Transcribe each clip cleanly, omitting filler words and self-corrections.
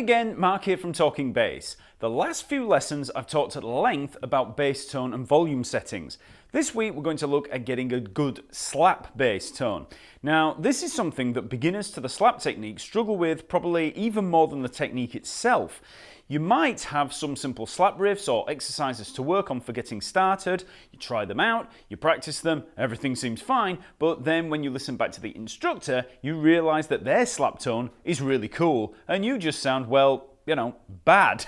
again, Mark here from Talking Bass. The last few lessons I've talked at length about bass tone and volume settings. This week we're going to look at getting a good slap bass tone. Now this is something that beginners to the slap technique struggle with probably even more than the technique itself. You might have some simple slap riffs or exercises to work on for getting started. You try them out, you practice them, everything seems fine, but then when you listen back to the instructor, you realize that their slap tone is really cool and you just sound, well, you know, bad.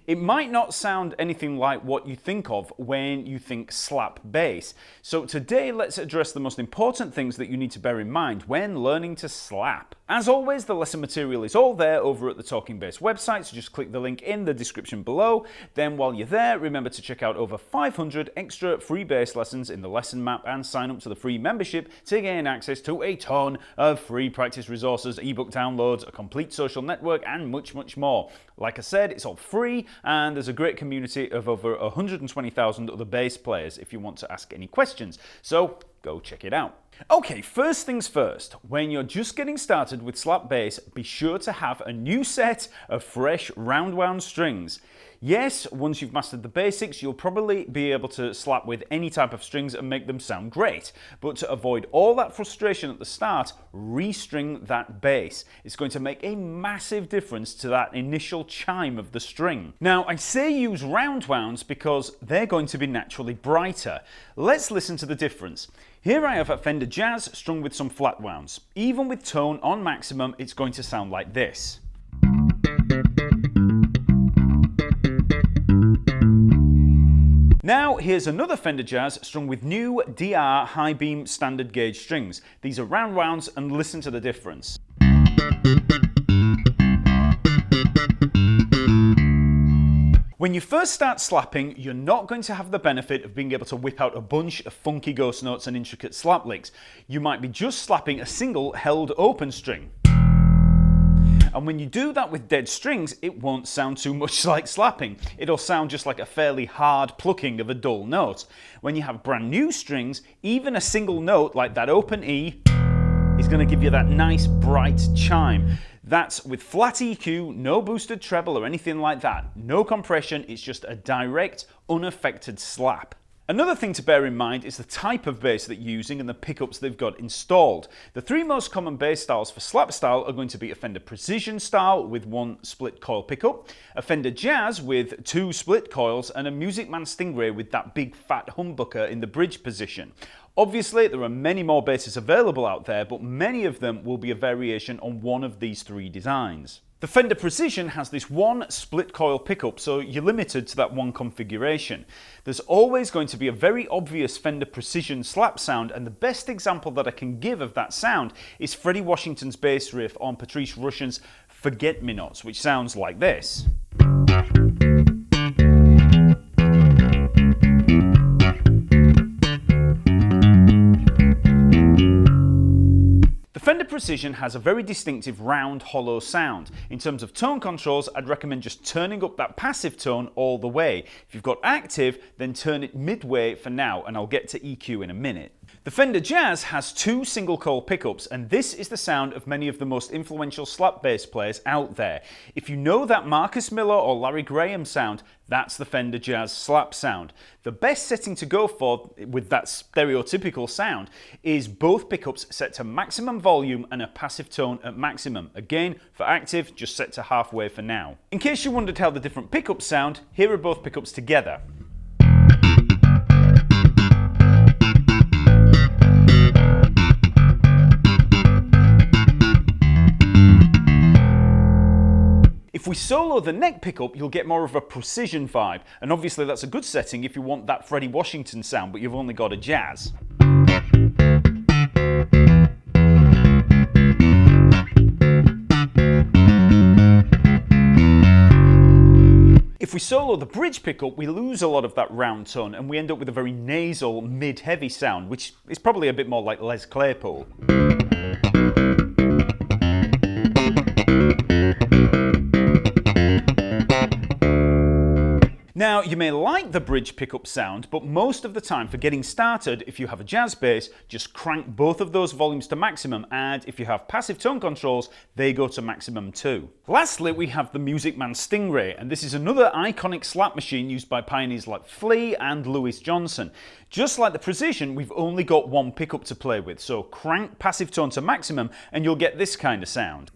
It might not sound anything like what you think of when you think slap bass. So today let's address the most important things that you need to bear in mind when learning to slap. As always, the lesson material is all there over at the Talking Bass website, so just click the link in the description below. Then while you're there, remember to check out over 500 extra free bass lessons in the lesson map and sign up to the free membership to gain access to a ton of free practice resources, ebook downloads, a complete social network, and much, much more. Like I said, it's all free and there's a great community of over 120,000 other bass players if you want to ask any questions. So go check it out. Okay, first things first, when you're just getting started with slap bass, be sure to have a new set of fresh round wound strings. Yes, once you've mastered the basics, you'll probably be able to slap with any type of strings and make them sound great. But to avoid all that frustration at the start, restring that bass. It's going to make a massive difference to that initial chime of the string. Now, I say use round wounds because they're going to be naturally brighter. Let's listen to the difference. Here I have a Fender Jazz strung with some flat wounds. Even with tone on maximum, it's going to sound like this. Now here's another Fender Jazz strung with new DR high beam standard gauge strings. These are round wounds and listen to the difference. When you first start slapping, you're not going to have the benefit of being able to whip out a bunch of funky ghost notes and intricate slap licks. You might be just slapping a single held open string. And when you do that with dead strings, it won't sound too much like slapping. It'll sound just like a fairly hard plucking of a dull note. When you have brand new strings, even a single note like that open E is going to give you that nice bright chime. That's with flat EQ, no boosted treble or anything like that. No compression, it's just a direct, unaffected slap. Another thing to bear in mind is the type of bass that you're using and the pickups they've got installed. The three most common bass styles for slap style are going to be a Fender Precision style with one split coil pickup, a Fender Jazz with two split coils, and a Music Man Stingray with that big fat humbucker in the bridge position. Obviously, there are many more basses available out there, but many of them will be a variation on one of these three designs. The Fender Precision has this one split coil pickup, so you're limited to that one configuration. There's always going to be a very obvious Fender Precision slap sound, and the best example that I can give of that sound is Freddie Washington's bass riff on Patrice Rushen's Forget-Me-Nots, which sounds like this. Fender Precision has a very distinctive round, hollow sound. In terms of tone controls, I'd recommend just turning up that passive tone all the way. If you've got active, then turn it midway for now, and I'll get to EQ in a minute. The Fender Jazz has two single coil pickups, and this is the sound of many of the most influential slap bass players out there. If you know that Marcus Miller or Larry Graham sound, that's the Fender Jazz slap sound. The best setting to go for with that stereotypical sound is both pickups set to maximum volume and a passive tone at maximum. Again, for active, just set to halfway for now. In case you wondered how the different pickups sound, here are both pickups together. If we solo the neck pickup, you'll get more of a precision vibe, and obviously that's a good setting if you want that Freddie Washington sound, but you've only got a Jazz. If we solo the bridge pickup, we lose a lot of that round tone, and we end up with a very nasal, mid-heavy sound, which is probably a bit more like Les Claypool. Now, you may like the bridge pickup sound, but most of the time for getting started, if you have a jazz bass, just crank both of those volumes to maximum, and if you have passive tone controls, they go to maximum too. Lastly, we have the Music Man Stingray, and this is another iconic slap machine used by pioneers like Flea and Louis Johnson. Just like the Precision, we've only got one pickup to play with, so crank passive tone to maximum and you'll get this kind of sound.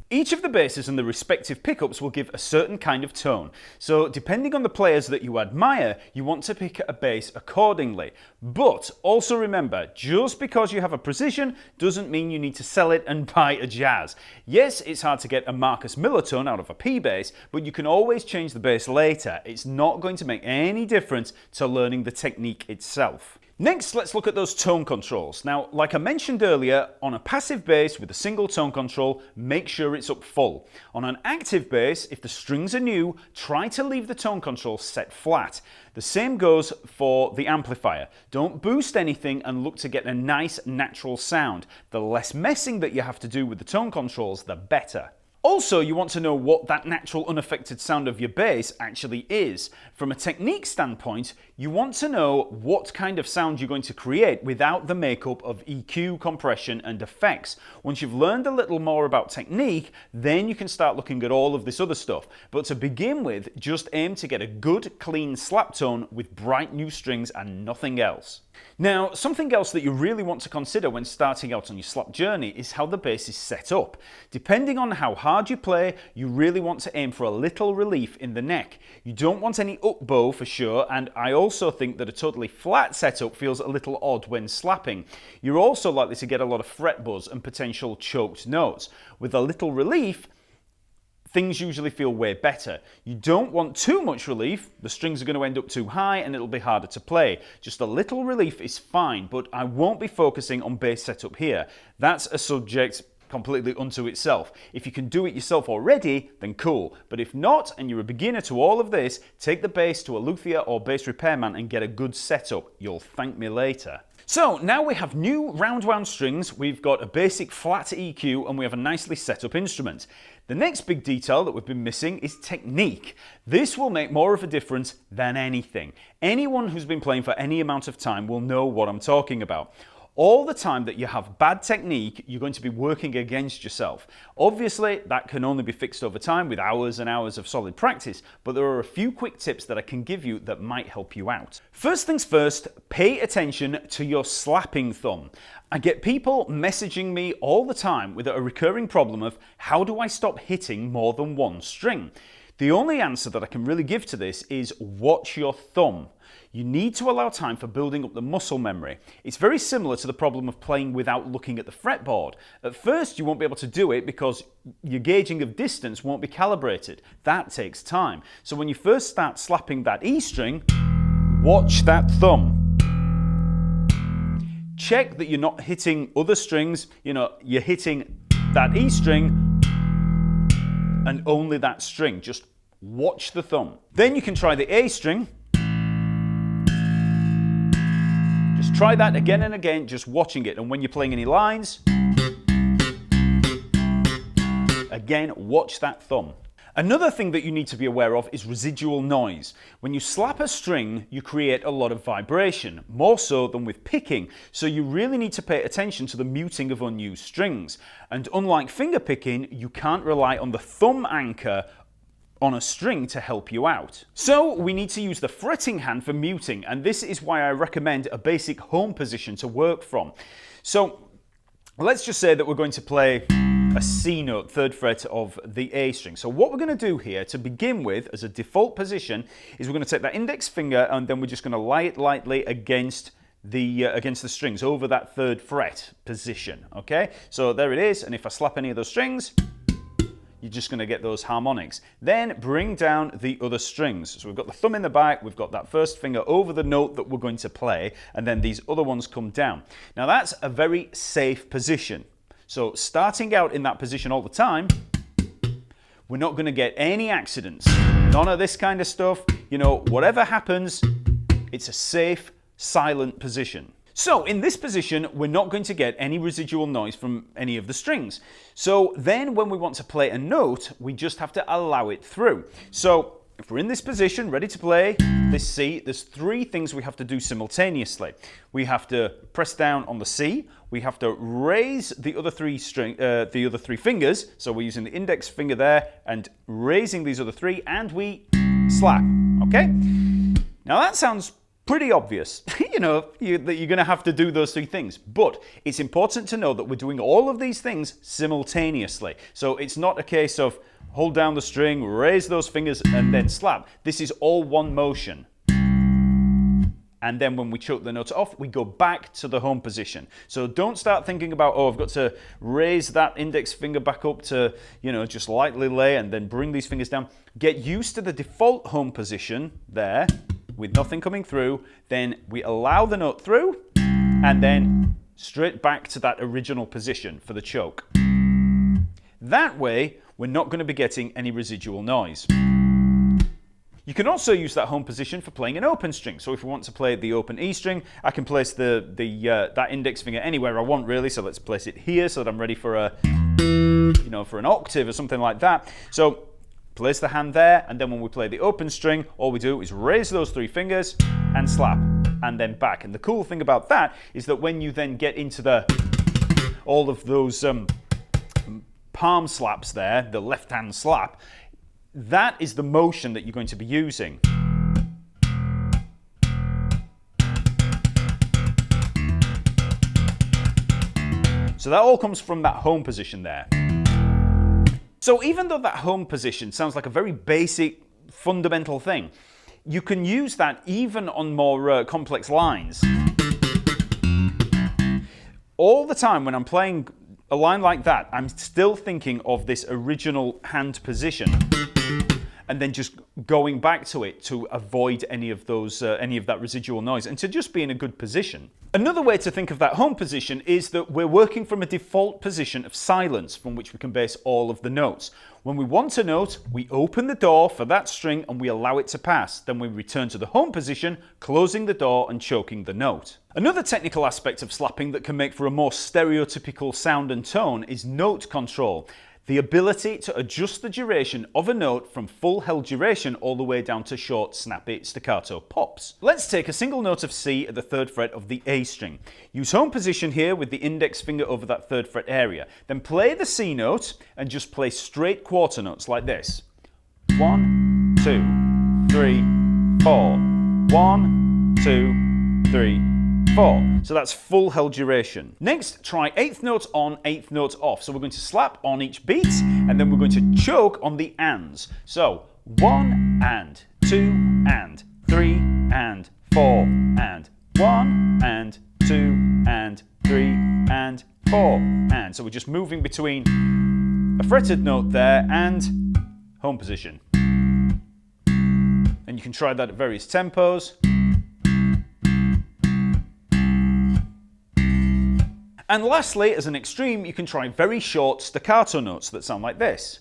Each of the basses and the respective pickups will give a certain kind of tone, so depending on the players that you admire, you want to pick a bass accordingly. But also remember, just because you have a Precision doesn't mean you need to sell it and buy a Jazz. Yes, it's hard to get a Marcus Miller tone out of a P bass, but you can always change the bass later. It's not going to make any difference to learning the technique itself. Next, let's look at those tone controls. Now, like I mentioned earlier, on a passive bass with a single tone control, make sure it's up full. On an active bass, if the strings are new, try to leave the tone control set flat. The same goes for the amplifier. Don't boost anything and look to get a nice natural sound. The less messing that you have to do with the tone controls, the better. Also, you want to know what that natural unaffected sound of your bass actually is. From a technique standpoint, you want to know what kind of sound you're going to create without the makeup of EQ, compression, and effects. Once you've learned a little more about technique, then you can start looking at all of this other stuff. But to begin with, just aim to get a good, clean slap tone with bright new strings and nothing else. Now, something else that you really want to consider when starting out on your slap journey is how the bass is set up. Depending on how hard you play, you really want to aim for a little relief in the neck. You don't want any up bow for sure, and I also think that a totally flat setup feels a little odd when slapping. You're also likely to get a lot of fret buzz and potential choked notes. With a little relief, things usually feel way better. You don't want too much relief, the strings are going to end up too high and it'll be harder to play. Just a little relief is fine, but I won't be focusing on bass setup here. That's a subject completely unto itself. If you can do it yourself already, then cool. But if not, and you're a beginner to all of this, take the bass to a luthier or bass repairman and get a good setup. You'll thank me later. So now we have new round wound strings, we've got a basic flat EQ, and we have a nicely set up instrument. The next big detail that we've been missing is technique. This will make more of a difference than anything. Anyone who's been playing for any amount of time will know what I'm talking about. All the time that you have bad technique, you're going to be working against yourself. Obviously, that can only be fixed over time with hours and hours of solid practice, but there are a few quick tips that I can give you that might help you out. First things first, pay attention to your slapping thumb. I get people messaging me all the time with a recurring problem of how do I stop hitting more than one string? The only answer that I can really give to this is watch your thumb. You need to allow time for building up the muscle memory. It's very similar to the problem of playing without looking at the fretboard. At first, you won't be able to do it because your gauging of distance won't be calibrated. That takes time. So when you first start slapping that E string, watch that thumb. Check that you're not hitting other strings, you're hitting that E string and only that string. Just watch the thumb. Then you can try the A string. Just try that again and again, just watching it. And when you're playing any lines, again, watch that thumb. Another thing that you need to be aware of is residual noise. When you slap a string, you create a lot of vibration, more so than with picking, so you really need to pay attention to the muting of unused strings. And unlike finger picking, you can't rely on the thumb anchor on a string to help you out. So we need to use the fretting hand for muting, and this is why I recommend a basic home position to work from. So let's just say that we're going to play a C note, 3rd fret of the A string. So what we're going to do here to begin with as a default position is we're going to take that index finger and then we're just going to lie it lightly against the strings over that 3rd fret position. Okay, so there it is, and if I slap any of those strings, you're just going to get those harmonics. Then bring down the other strings. So we've got the thumb in the back, we've got that first finger over the note that we're going to play, and then these other ones come down. Now that's a very safe position. So starting out in that position all the time, we're not going to get any accidents. None of this kind of stuff. Whatever happens, it's a safe, silent position. So in this position, we're not going to get any residual noise from any of the strings. So then when we want to play a note, we just have to allow it through. So if we're in this position, ready to play this C, there's three things we have to do simultaneously. We have to press down on the C, we have to raise the other three fingers, so we're using the index finger there and raising these other three, and we slap, okay? Now that sounds pretty obvious, that you're going to have to do those three things. But it's important to know that we're doing all of these things simultaneously. So it's not a case of hold down the string, raise those fingers, and then slap. This is all one motion. And then when we choke the note off, we go back to the home position. So don't start thinking about, oh, I've got to raise that index finger back up to, just lightly lay and then bring these fingers down. Get used to the default home position there, with nothing coming through, then we allow the note through, and then straight back to that original position for the choke. That way, we're not going to be getting any residual noise. You can also use that home position for playing an open string. So if we want to play the open E string, I can place that index finger anywhere I want, really. So let's place it here so that I'm ready for for an octave or something like that. So place the hand there, and then when we play the open string, all we do is raise those three fingers and slap, and then back. And the cool thing about that is that when you then get into all of those palm slaps there, the left hand slap, that is the motion that you're going to be using. So that all comes from that home position there. So even though that home position sounds like a very basic, fundamental thing, you can use that even on more complex lines. All the time when I'm playing a line like that, I'm still thinking of this original hand position, and then just going back to it to avoid any of that residual noise, and to just be in a good position. Another way to think of that home position is that we're working from a default position of silence from which we can base all of the notes. When we want a note, we open the door for that string and we allow it to pass. Then we return to the home position, closing the door and choking the note. Another technical aspect of slapping that can make for a more stereotypical sound and tone is note control. The ability to adjust the duration of a note from full held duration all the way down to short, snappy, staccato pops. Let's take a single note of C at the 3rd fret of the A string. Use home position here with the index finger over that 3rd fret area. Then play the C note and just play straight quarter notes like this. 1, 2, 3, 4. 1, 2, 3, 4. So that's full held duration. Next, try 8th note on, 8th note off. So we're going to slap on each beat, and then we're going to choke on the ands. So 1 and 2 and 3 and 4 and 1 and 2 and 3 and 4 and. So we're just moving between a fretted note there and home position. And you can try that at various tempos. And lastly, as an extreme, you can try very short staccato notes that sound like this.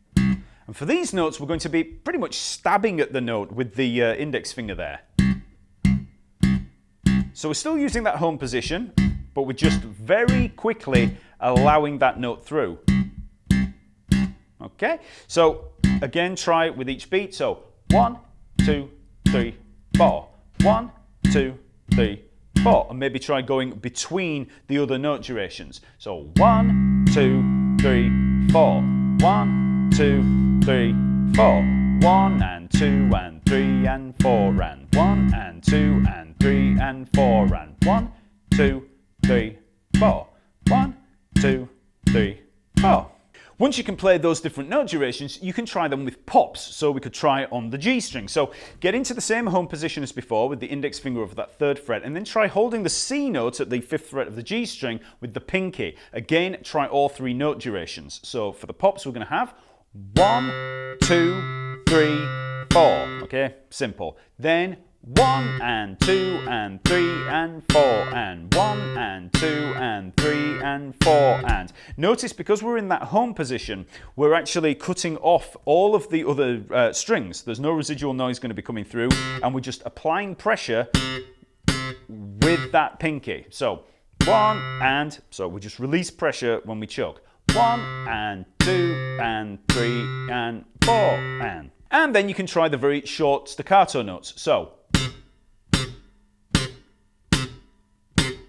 And for these notes, we're going to be pretty much stabbing at the note with the index finger there. So we're still using that home position, but we're just very quickly allowing that note through. Okay, so again, try with each beat. So 1, 2, 3, 4. 1, 2, 3, 4, and maybe try going between the other note durations. So 1, 2, 3, 4. 1, 2, 3, 4. 1 and 2 and 3 and 4 and 1 and 2 and 3 and 4 and 1, 2, 3, 4. 1, 2, 3, 4. Once you can play those different note durations, you can try them with pops. So we could try on the G string. So get into the same home position as before with the index finger over that 3rd fret, and then try holding the C note at the 5th fret of the G string with the pinky. Again, try all 3 note durations. So for the pops, we're going to have 1, 2, 3, 4. Okay, simple. Then 1 and 2 and 3 and 4 and 1 and 2 and 3 and 4 and. Notice because we're in that home position, we're actually cutting off all of the other strings. There's no residual noise going to be coming through, and we're just applying pressure with that pinky. So 1 and, so we just release pressure when we choke. 1 and 2 and 3 and 4 and. And then you can try the very short staccato notes. So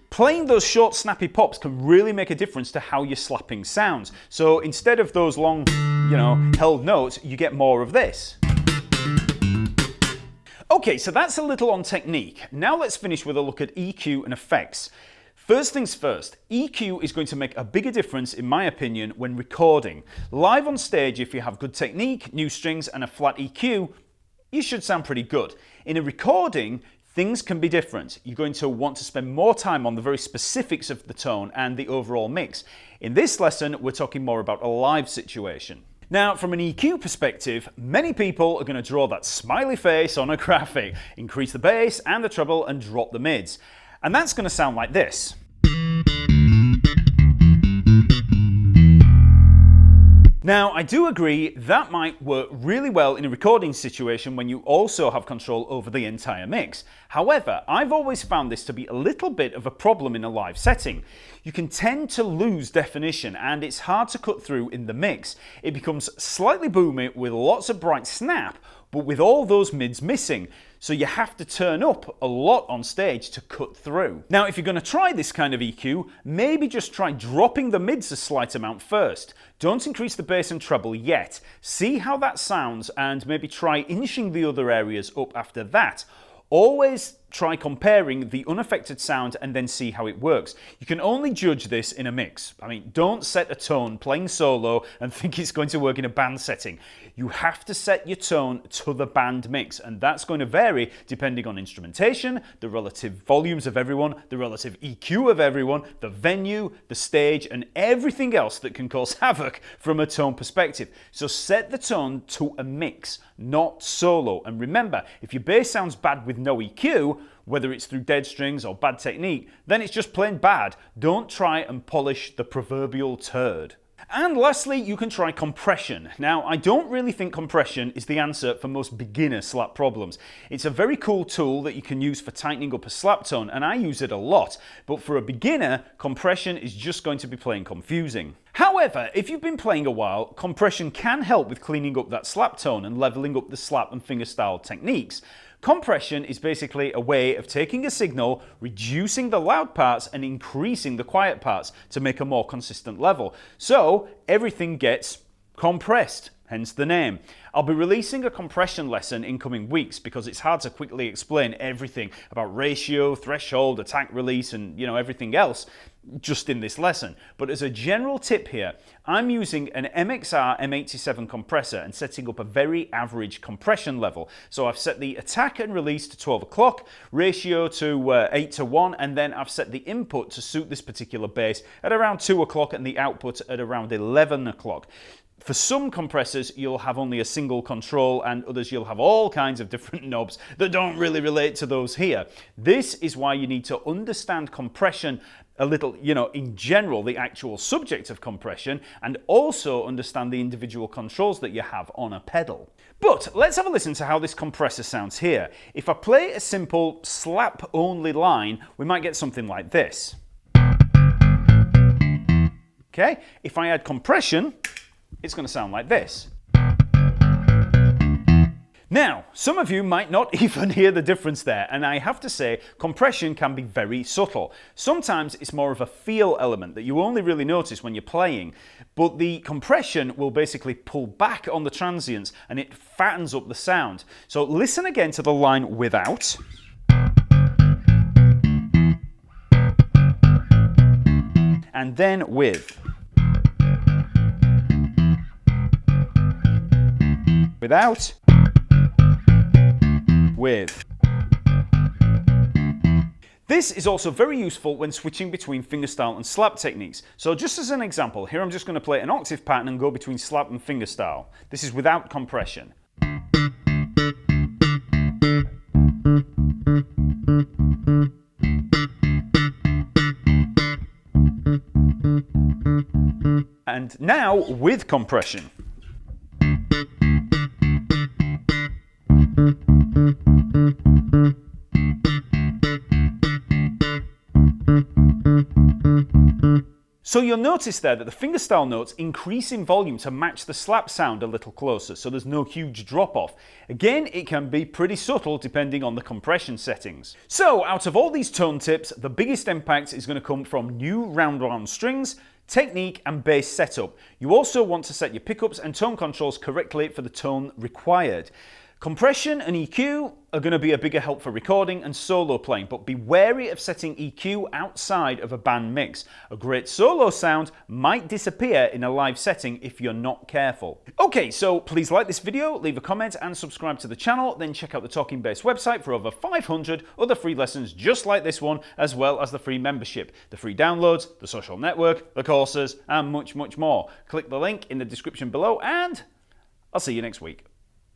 playing those short snappy pops can really make a difference to how your slapping sounds. So instead of those long, held notes, you get more of this. Okay, so that's a little on technique. Now let's finish with a look at EQ and effects. First things first, EQ is going to make a bigger difference, in my opinion, when recording. Live on stage, if you have good technique, new strings and a flat EQ, you should sound pretty good. In a recording, things can be different. You're going to want to spend more time on the very specifics of the tone and the overall mix. In this lesson, we're talking more about a live situation. Now, from an EQ perspective, many people are going to draw that smiley face on a graphic, increase the bass and the treble and drop the mids. And that's going to sound like this. Now, I do agree that might work really well in a recording situation when you also have control over the entire mix. However, I've always found this to be a little bit of a problem in a live setting. You can tend to lose definition and it's hard to cut through in the mix. It becomes slightly boomy with lots of bright snap, but with all those mids missing. So you have to turn up a lot on stage to cut through. Now, if you're going to try this kind of EQ, maybe just try dropping the mids a slight amount first. Don't increase the bass and treble yet. See how that sounds and maybe try inching the other areas up after that. Always try comparing the unaffected sound and then see how it works. You can only judge this in a mix. I mean, don't set a tone playing solo and think it's going to work in a band setting. You have to set your tone to the band mix, and that's going to vary depending on instrumentation, the relative volumes of everyone, the relative EQ of everyone, the venue, the stage, and everything else that can cause havoc from a tone perspective. So set the tone to a mix, not solo. And remember, if your bass sounds bad with no EQ, whether it's through dead strings or bad technique, then it's just plain bad. Don't try and polish the proverbial turd. And lastly, you can try compression. Now, I don't really think compression is the answer for most beginner slap problems. It's a very cool tool that you can use for tightening up a slap tone, and I use it a lot. But for a beginner, compression is just going to be plain confusing. However, if you've been playing a while, compression can help with cleaning up that slap tone and leveling up the slap and fingerstyle techniques. Compression is basically a way of taking a signal, reducing the loud parts and increasing the quiet parts to make a more consistent level. So everything gets compressed, hence the name. I'll be releasing a compression lesson in coming weeks because it's hard to quickly explain everything about ratio, threshold, attack release, and everything else just in this lesson. But as a general tip here, I'm using an MXR M87 compressor and setting up a very average compression level. So I've set the attack and release to 12 o'clock, ratio to 8 to 1, and then I've set the input to suit this particular bass at around 2 o'clock and the output at around 11 o'clock. For some compressors, you'll have only a single control, and others you'll have all kinds of different knobs that don't really relate to those here. This is why you need to understand compression a little, in general, the actual subject of compression, and also understand the individual controls that you have on a pedal. But let's have a listen to how this compressor sounds here. If I play a simple slap-only line, we might get something like this. Okay, if I add compression, it's going to sound like this. Now, some of you might not even hear the difference there, and I have to say, compression can be very subtle. Sometimes it's more of a feel element that you only really notice when you're playing, but the compression will basically pull back on the transients and it fattens up the sound. So listen again to the line without. And then with. Without. With. This is also very useful when switching between fingerstyle and slap techniques. So just as an example, here I'm just going to play an octave pattern and go between slap and fingerstyle. This is without compression. And now with compression. So you'll notice there that the fingerstyle notes increase in volume to match the slap sound a little closer, so there's no huge drop off. Again, it can be pretty subtle depending on the compression settings. So out of all these tone tips, the biggest impact is going to come from new round strings, technique and bass setup. You also want to set your pickups and tone controls correctly for the tone required. Compression and EQ are going to be a bigger help for recording and solo playing, but be wary of setting EQ outside of a band mix. A great solo sound might disappear in a live setting if you're not careful. Okay, so please like this video, leave a comment and subscribe to the channel, then check out the Talkingbass website for over 500 other free lessons just like this one, as well as the free membership, the free downloads, the social network, the courses, and much more. Click the link in the description below and I'll see you next week.